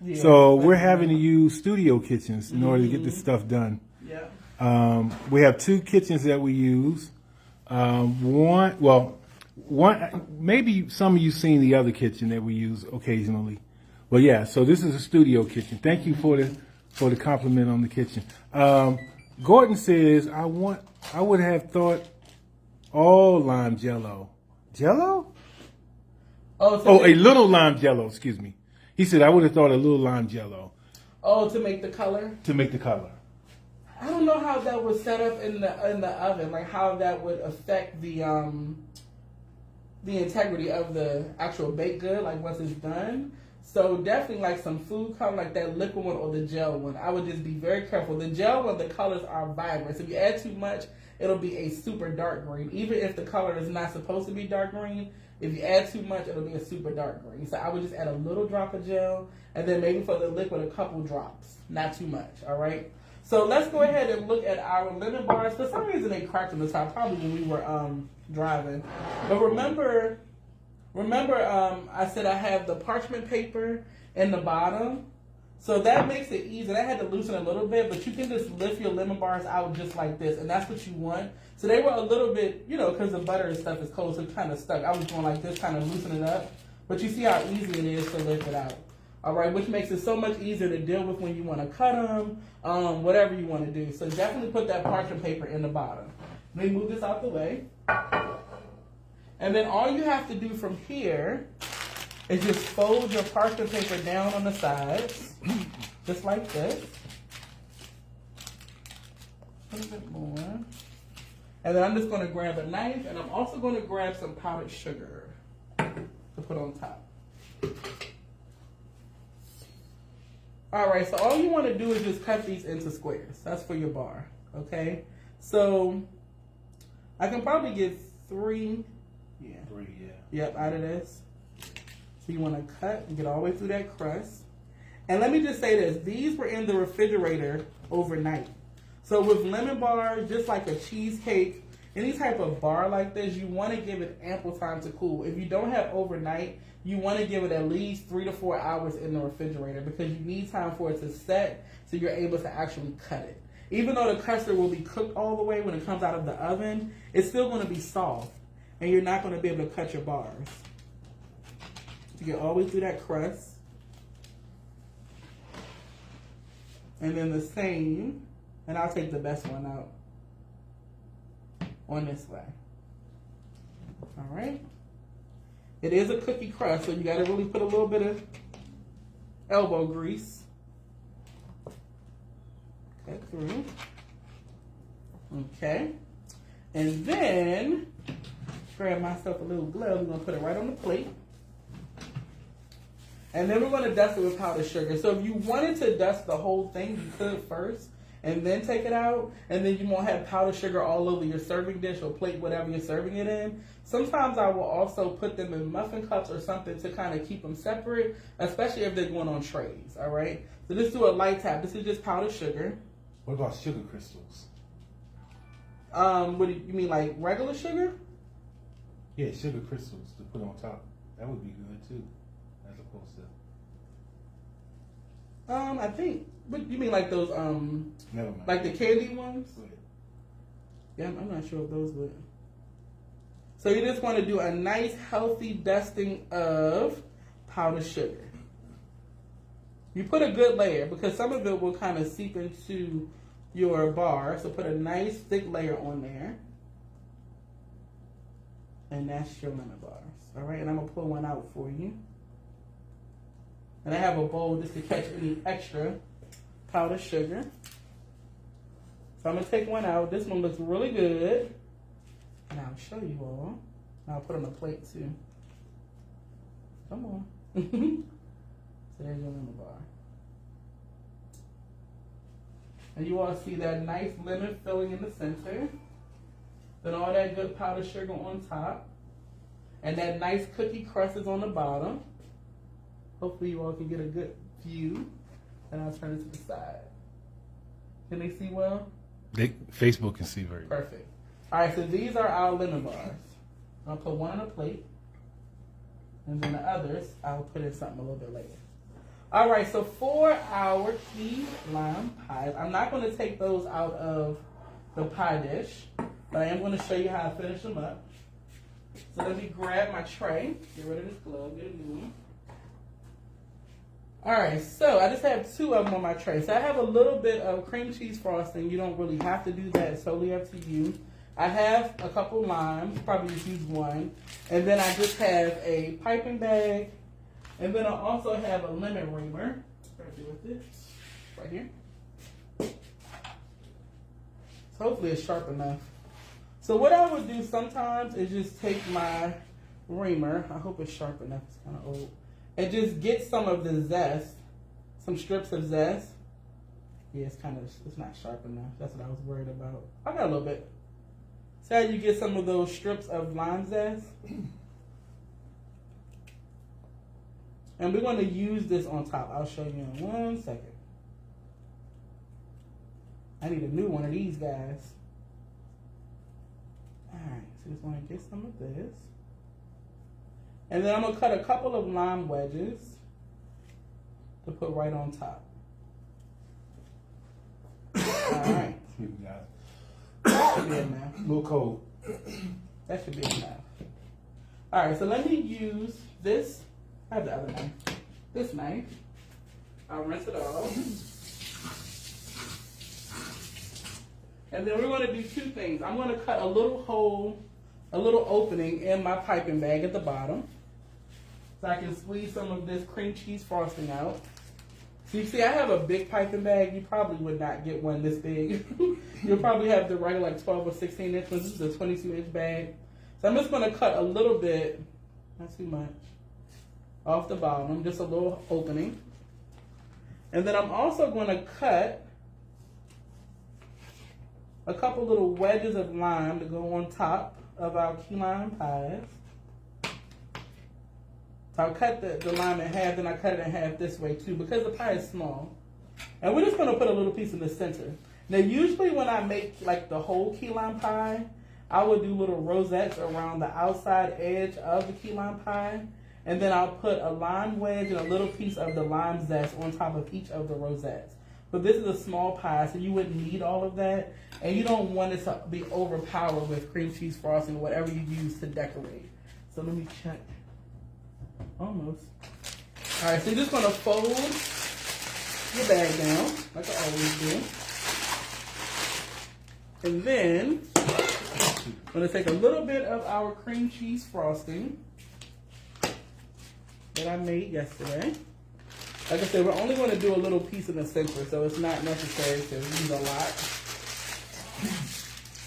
Yeah, so we're having to use studio kitchens in order to get this stuff done. Yeah. We have two kitchens that we use. One, maybe some of you seen the other kitchen that we use occasionally. Well, yeah, so this is a studio kitchen. Thank you for the compliment on the kitchen. Gordon says, I would have thought all lime jello. Jello? A little lime jello, excuse me. He said, I would have thought a little lime jello. Oh, to make the color? To make the color. I don't know how that was set up in the oven, like how that would affect the integrity of the actual baked good, like once it's done. So definitely like some food color, like that liquid one or the gel one. I would just be very careful. The gel one, the colors are vibrant. So if you add too much, it'll be a super dark green. Even if the color is not supposed to be dark green, if you add too much, it'll be a super dark green. So I would just add a little drop of gel, and then maybe for the liquid, a couple drops. Not too much, all right? So let's go ahead and look at our lemon bars. For some reason, they cracked on the top, probably when we were driving. But remember, I said I have the parchment paper in the bottom. So that makes it easy. I had to loosen it a little bit, but you can just lift your lemon bars out just like this, and that's what you want. So they were a little bit, because the butter and stuff is cold, so it kind of stuck. I was going like this, kind of loosen it up. But you see how easy it is to lift it out. All right, which makes it so much easier to deal with when you want to cut them, whatever you want to do. So definitely put that parchment paper in the bottom. Let me move this out the way. And then all you have to do from here is just fold your parchment paper down on the sides, just like this. A little bit more. And then I'm just going to grab a knife, and I'm also going to grab some powdered sugar to put on top. All right, so all you want to do is just cut these into squares. That's for your bar, okay? So I can probably get three. Yeah. Three, yeah. Yep, out of this. So you want to cut and get all the way through that crust. And let me just say this. These were in the refrigerator overnight. So with lemon bars, just like a cheesecake, any type of bar like this, you want to give it ample time to cool. If you don't have overnight, you want to give it at least 3 to 4 hours in the refrigerator because you need time for it to set so you're able to actually cut it. Even though the custard will be cooked all the way when it comes out of the oven, it's still going to be soft and you're not going to be able to cut your bars. You get all the way through that crust. And then the same, and I'll take the best one out on this way. All right. It is a cookie crust, so you got to really put a little bit of elbow grease. Cut through. Okay. And then, grab myself a little glove. We're going to put it right on the plate. And then we're going to dust it with powdered sugar. So if you wanted to dust the whole thing, you could first and then take it out. And then you won't have powdered sugar all over your serving dish or plate, whatever you're serving it in. Sometimes I will also put them in muffin cups or something to kind of keep them separate, especially if they're going on trays, all right? So just do a light tap. This is just powdered sugar. What about sugar crystals? What do you mean, like regular sugar? Yeah, sugar crystals to put on top. That would be good too, as opposed to. I think. What you mean, like those? Never mind. Like the candy ones? Yeah, I'm not sure if those would. So you just want to do a nice healthy dusting of powdered sugar. You put a good layer because some of it will kind of seep into your bar. So put a nice thick layer on there. And that's your lemon bars. All right, and I'm going to pull one out for you. And I have a bowl just to catch any extra powdered sugar. So I'm going to take one out. This one looks really good. And I'll show you all. I'll put on a plate too. Come on. So there's your lemon bar. And you all see that nice lemon filling in the center. Then all that good powdered sugar on top. And that nice cookie crust is on the bottom. Hopefully you all can get a good view. And I'll turn it to the side. Can they see well? Facebook can see very well. Perfect. All right, so these are our lemon bars. I'll put one on a plate. And then the others, I'll put in something a little bit later. All right, so for our key lime pies, I'm not going to take those out of the pie dish, but I am going to show you how I finish them up. So let me grab my tray, get rid of this glove, get a new one. All right, so I just have 2 of them on my tray. So I have a little bit of cream cheese frosting. You don't really have to do that. It's totally up to you. I have a couple limes, probably just use one. And then I just have a piping bag. And then I also have a lemon reamer. With this right here. So hopefully it's sharp enough. So what I would do sometimes is just take my reamer. I hope it's sharp enough. It's kind of old. And just get some of the zest, some strips of zest. Yeah, it's not sharp enough. That's what I was worried about. I got a little bit. So you get some of those strips of lime zest. And we're going to use this on top. I'll show you in 1 second. I need a new one of these guys. Alright, so just want to get some of this. And then I'm going to cut a couple of lime wedges to put right on top. Alright. That should be enough. A little cold. That should be enough. Alright, so let me use this. I have the other knife. This knife. I'll rinse it off. And then we're going to do 2 things. I'm going to cut a little hole, a little opening in my piping bag at the bottom. So I can squeeze some of this cream cheese frosting out. So you see I have a big piping bag. You probably would not get one this big. You'll probably have the regular like 12 or 16 inch ones. This is a 22 inch bag. So I'm just going to cut a little bit, not too much, off the bottom, just a little opening. And then I'm also going to cut a couple little wedges of lime to go on top of our key lime pies. So I'll cut the lime in half, then I cut it in half this way too because the pie is small. And we're just going to put a little piece in the center. Now usually when I make like the whole key lime pie, I would do little rosettes around the outside edge of the key lime pie. And then I'll put a lime wedge and a little piece of the lime zest on top of each of the rosettes. But this is a small pie, so you wouldn't need all of that. And you don't want it to be overpowered with cream cheese frosting or whatever you use to decorate. So let me check. Almost. All right, so you're just going to fold your bag down, like I always do. And then I'm going to take a little bit of our cream cheese frosting that I made yesterday. Like I said, we're only going to do a little piece in the center, so it's not necessary to use a lot.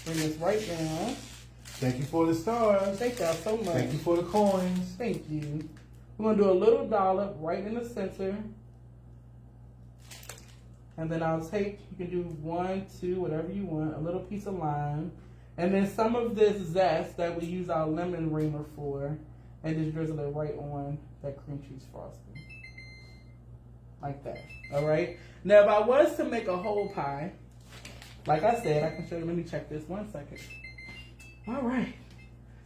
Bring this right down. Thank you for the stars. Thank y'all so much. Thank you for the coins. Thank you. We're going to do a little dollop right in the center. And then I'll take, you can do 1, 2, whatever you want, a little piece of lime. And then some of this zest that we use our lemon reamer for, and just drizzle it right on that cream cheese frosting. Like that. All right. Now, if I was to make a whole pie, like I said, I can show you. Let me check this 1 second. All right.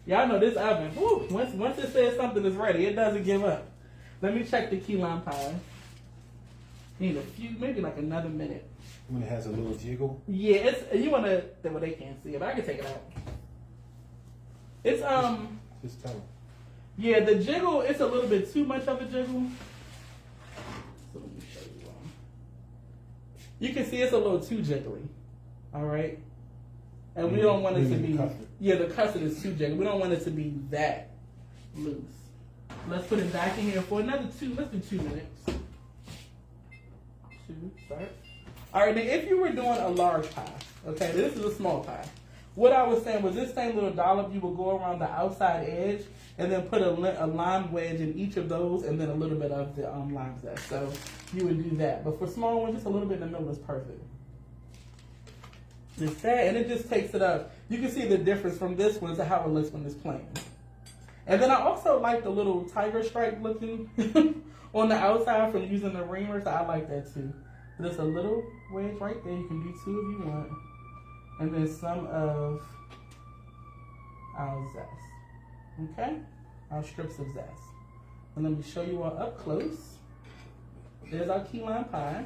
Y'all know this oven. Woo, once it says something is ready, it doesn't give up. Let me check the key lime pie. You need a few, maybe like another minute. When it has a little jiggle. Yeah, it's you want to. Well, they can't see it, but I can take it out. It's Just tell them. Yeah, the jiggle. It's a little bit too much of a jiggle. So let me show you. You can see it's a little too jiggly. All right, and we don't want it to be. Yeah, the custard is too jiggly. We don't want it to be that loose. Let's put it back in here for another 2. Let's do 2 minutes. 2, start. All right, now if you were doing a large pie, okay, this is a small pie. What I was saying was this same little dollop, you would go around the outside edge and then put a lime wedge in each of those and then a little bit of the lime zest. So you would do that. But for small ones, just a little bit in the middle is perfect. Just that, and it just takes it up. You can see the difference from this one to how it looks when it's plain. And then I also like the little tiger stripe looking on the outside from using the reamer, so I like that too. Just a little wedge right there. You can do 2 if you want. And then some of our zest. Okay? Our strips of zest. And let me show you all up close. There's our key lime pie.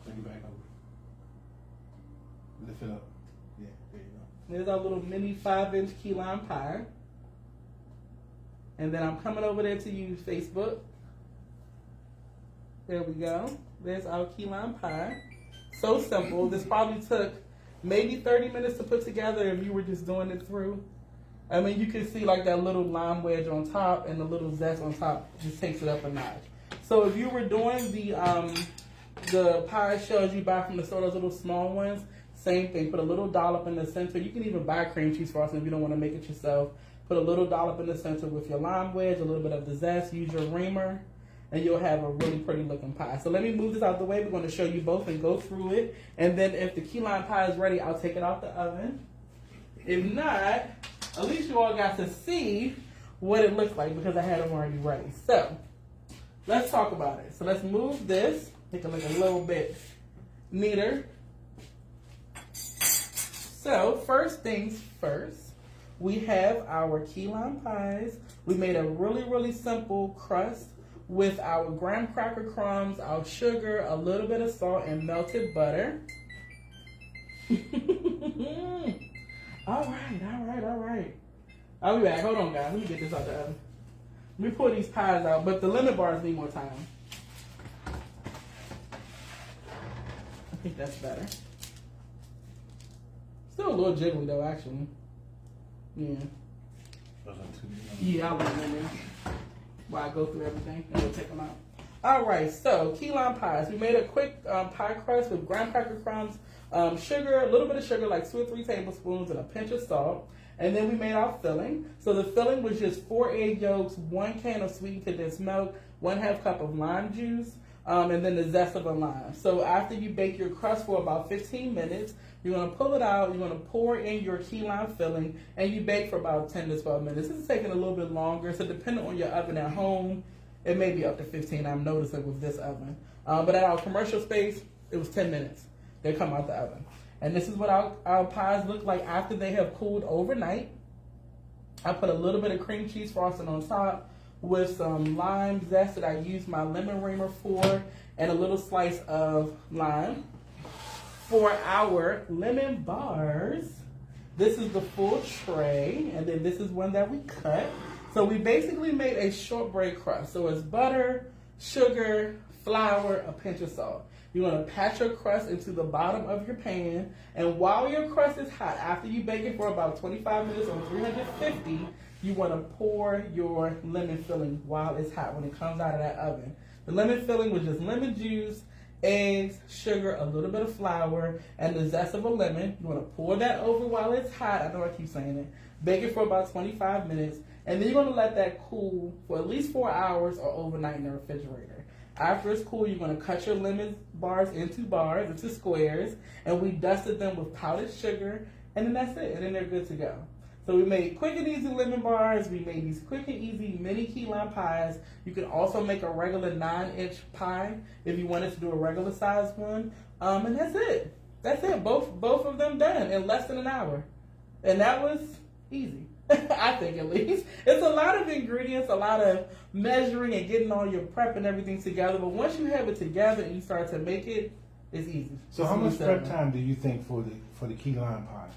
Bring it back over. Lift it up. Yeah, there you go. There's our little mini 5-inch key lime pie. And then I'm coming over there to use Facebook. There we go. There's our key lime pie. So simple. This probably took maybe 30 minutes to put together if you were just doing it through. I mean, you can see like that little lime wedge on top and the little zest on top just takes it up a notch. So if you were doing the pie shells you buy from the store, those little small ones, same thing. Put a little dollop in the center. You can even buy cream cheese frosting if you don't want to make it yourself. Put a little dollop in the center with your lime wedge, a little bit of the zest. Use your reamer, and you'll have a really pretty looking pie. So let me move this out of the way. We're going to show you both and go through it. And then if the key lime pie is ready, I'll take it out the oven. If not, at least you all got to see what it looks like because I had them already ready. So let's talk about it. So let's move this, make it look a little bit neater. So first things first, we have our key lime pies. We made a really, really simple crust with our graham cracker crumbs, our sugar, a little bit of salt, and melted butter. All right. I'll be back. Hold on, guys. Let me get this out the oven. Let me pull these pies out, but the lemon bars need more time. I think that's better. Still a little jiggly though, actually. Yeah. Yeah, I'll leave them in there while I go through everything and we'll take them out. All right, so key lime pies. We made a quick pie crust with graham cracker crumbs, sugar, a little bit of sugar, like 2 or 3 tablespoons, and a pinch of salt. And then we made our filling. So the filling was just 4 egg yolks, 1 can of sweetened condensed milk, 1/2 cup of lime juice, and then the zest of a lime. So after you bake your crust for about 15 minutes, you're going to pull it out, you're going to pour in your key lime filling, and you bake for about 10 to 12 minutes. This is taking a little bit longer, so depending on your oven at home, it may be up to 15, I'm noticing with this oven. But at our commercial space, it was 10 minutes. They come out the oven. And this is what our pies look like after they have cooled overnight. I put a little bit of cream cheese frosting on top with some lime zest that I used my lemon reamer for, and a little slice of lime. For our lemon bars, this is the full tray, and then this is one that we cut. So we basically made a shortbread crust. So it's butter, sugar, flour, a pinch of salt. You're going to pat your crust into the bottom of your pan, and while your crust is hot, after you bake it for about 25 minutes on 350, you want to pour your lemon filling while it's hot when it comes out of that oven. The lemon filling was just lemon juice, eggs, sugar, a little bit of flour, and the zest of a lemon. You want to pour that over while it's hot. I know I keep saying it. Bake it for about 25 minutes, and then you're going to let that cool for at least 4 hours or overnight in the refrigerator. After it's cool, you're going to cut your lemon bars into squares, and we dusted them with powdered sugar, and then that's it, and then they're good to go. So we made quick and easy lemon bars. We made these quick and easy mini key lime pies. You can also make a regular 9-inch pie if you wanted to do a regular size one. And that's it. That's it. Both of them done in less than an hour. And that was easy. I think at least. It's a lot of ingredients, a lot of measuring and getting all your prep and everything together. But once you have it together and you start to make it, it's easy. So how much prep time do you think for the key lime pie?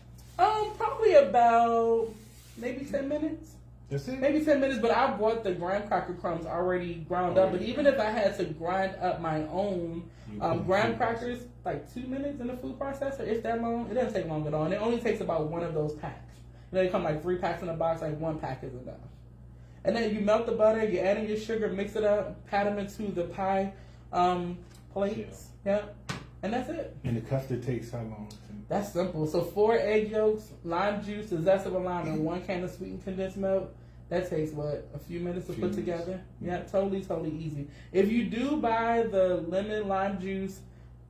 Probably about maybe 10 minutes. That's it? Maybe 10 minutes, but I bought the graham cracker crumbs already ground up. But even if I had to grind up my own graham crackers, like 2 minutes in the food processor, if that long, it doesn't take long at all. And it only takes about one of those packs. You know, they come like 3 packs in a box, like 1 pack is enough. And then you melt the butter, you add in your sugar, mix it up, pat them into the pie plates. Yeah. And that's it. And the custard takes how long? That's simple. So 4 egg yolks, lime juice, the zest of a lime, and 1 can of sweetened condensed milk. That takes, what, a few minutes to put together? Yeah, totally easy. If you do buy the lemon lime juice,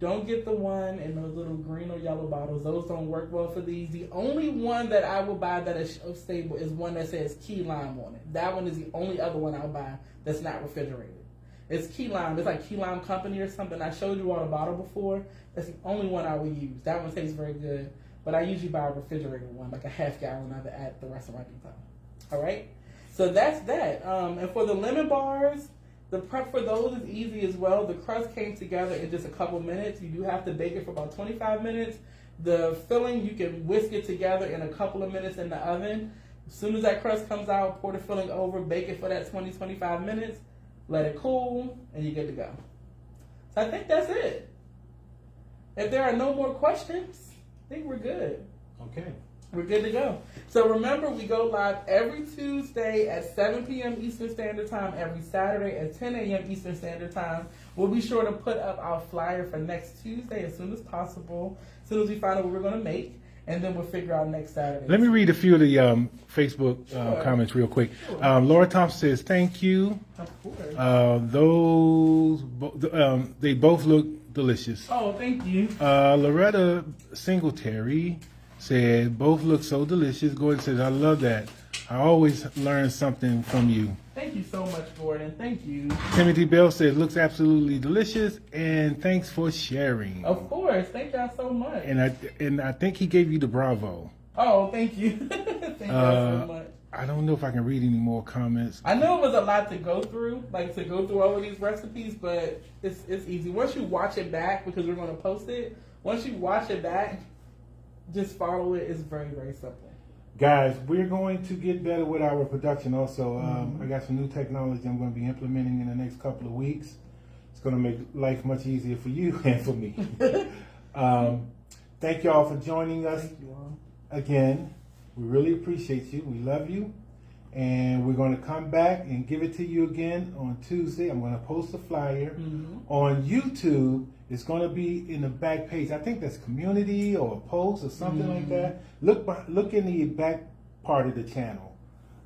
don't get the one in those little green or yellow bottles. Those don't work well for these. The only one that I will buy that is shelf stable is one that says key lime on it. That one is the only other one I'll buy that's not refrigerated. It's key lime. It's like Key Lime Company or something. I showed you all the bottle before. That's the only one I would use. That one tastes very good. But I usually buy a refrigerated one, like a half gallon of it at the restaurant anytime. All right? So that's that. And for the lemon bars, the prep for those is easy as well. The crust came together in just a couple minutes. You do have to bake it for about 25 minutes. The filling, you can whisk it together in a couple of minutes in the oven. As soon as that crust comes out, pour the filling over, bake it for that 20-25 minutes. Let it cool, and you're good to go. So I think that's it. If there are no more questions, I think we're good. Okay. We're good to go. So remember, we go live every Tuesday at 7 p.m. Eastern Standard Time, every Saturday at 10 a.m. Eastern Standard Time. We'll be sure to put up our flyer for next Tuesday as soon as possible, as soon as we find out what we're going to make. And then we'll figure out next Saturday. Let me read a few of the Facebook comments real quick. Sure. Laura Thompson says, thank you. Of course. They both look delicious. Oh, thank you. Loretta Singletary said, both look so delicious. Gordon says, I love that. I always learn something from you. Thank you so much, Gordon. Thank you. Timothy Bell says, looks absolutely delicious, and thanks for sharing. Of course. Thank y'all so much. And I think he gave you the bravo. Oh, thank you. Thank y'all so much. I don't know if I can read any more comments. I know it was a lot to go through, all of these recipes, but it's easy. Once you watch it back, because we're going to post it, once you watch it back, just follow it. It's very, very simple. Guys, we're going to get better with our production also. I got some new technology I'm going to be implementing in the next couple of weeks. It's going to make life much easier for you and for me. Thank y'all for joining us again. We really appreciate you. We love you. And we're going to come back and give it to you again on Tuesday. I'm going to post a flyer. On YouTube, it's going to be in the back page. I think that's community or a post or something like that. Look in the back part of the channel.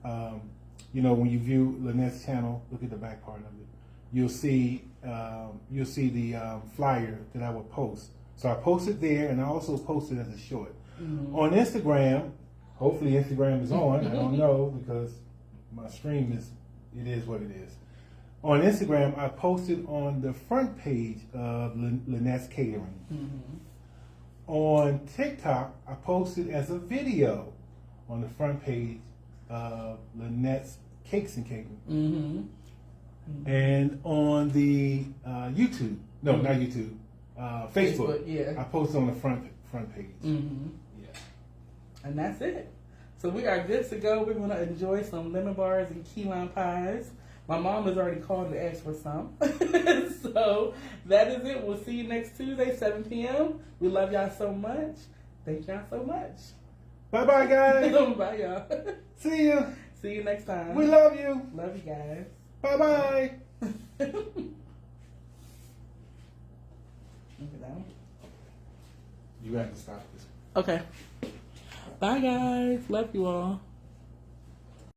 When you view Lynette's channel, look at the back part of it. You'll see the flyer that I will post. So I post it there, and I also post it as a short. On Instagram, hopefully Instagram is on. I don't know, because my stream is what it is. On Instagram, I posted on the front page of Lynette's Catering. On TikTok, I posted as a video on the front page of Lynette's Cakes and Catering. And on the YouTube, no, not YouTube, Facebook, yeah. I posted on the front page. Yeah. And that's it. So we are good to go. We're going to enjoy some lemon bars and key lime pies. My mom has already called to ask for some. So that is it. We'll see you next Tuesday, 7 p.m. We love y'all so much. Thank y'all so much. Bye-bye, guys. Bye, y'all. See you. See you next time. We love you. Love you guys. Bye-bye. You have to stop this. Okay. Bye, guys. Love you all.